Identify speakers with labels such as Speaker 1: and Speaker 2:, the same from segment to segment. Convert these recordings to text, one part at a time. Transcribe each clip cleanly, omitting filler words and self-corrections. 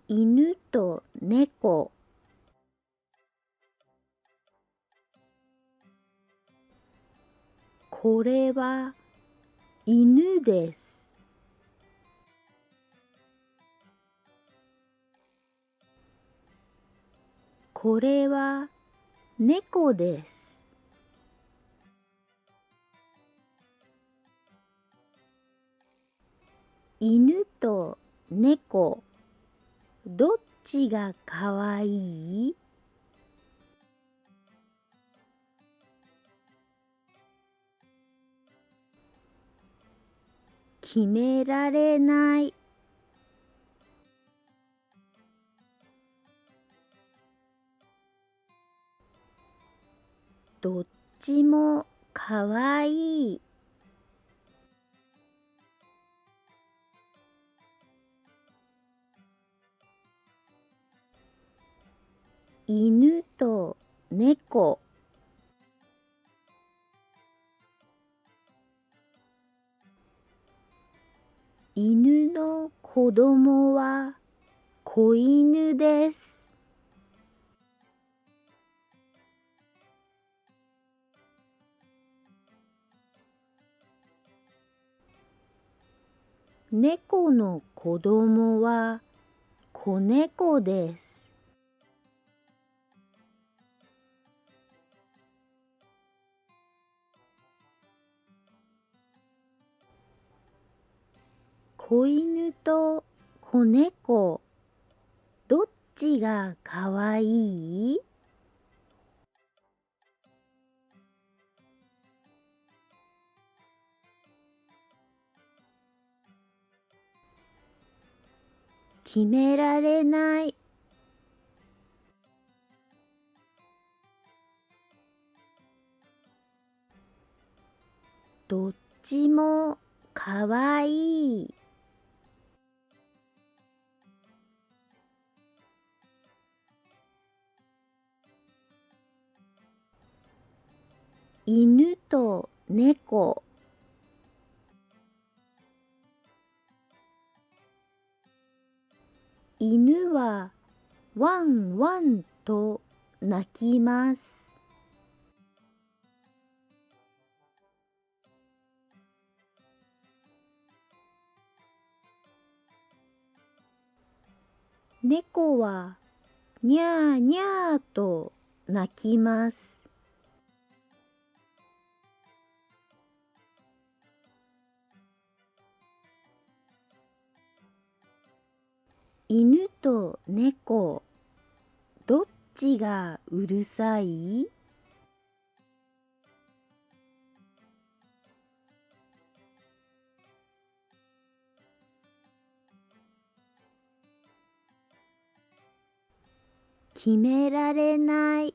Speaker 1: 犬と猫。これは犬です。これは猫です。犬と猫、どっちがかわいい？決められない。どっちもかわいい。犬と猫。犬の子供は子犬です。猫の子供は子猫です。子犬と子猫、どっちがかわいい？決められない。どっちもかわいい。犬と猫。犬はワンワンと鳴きます。猫はにゃーにゃーと鳴きます。犬と猫、どっちがうるさい？決められない。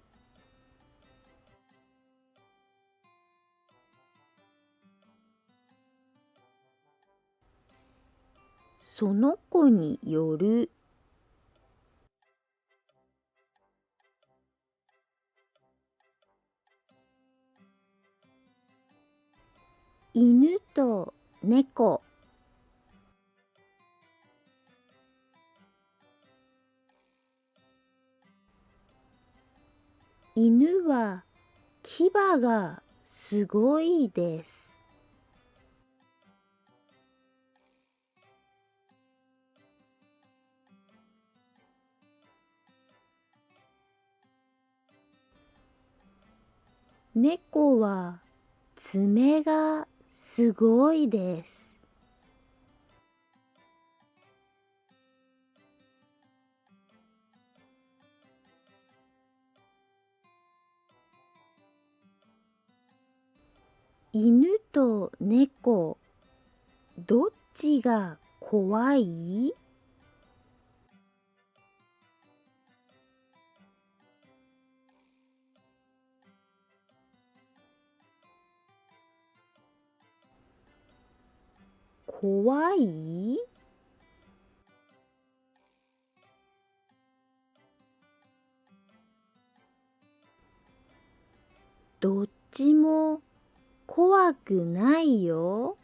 Speaker 1: その子による。犬と猫。犬は牙がすごいです。猫は爪がすごいです。犬と猫、どっちが怖い？怖い？どっちも怖くないよ。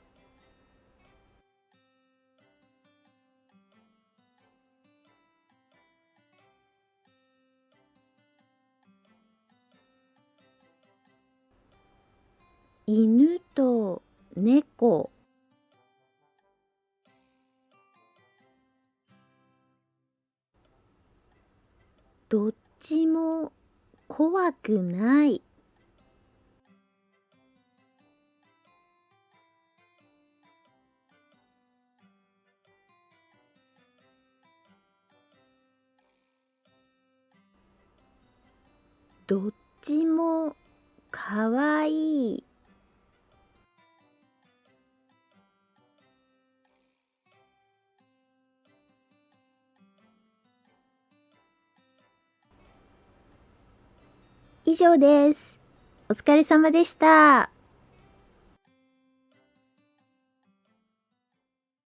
Speaker 1: 犬と猫。どっちも怖くない。どっちもかわいい。以上です。お疲れ様でした。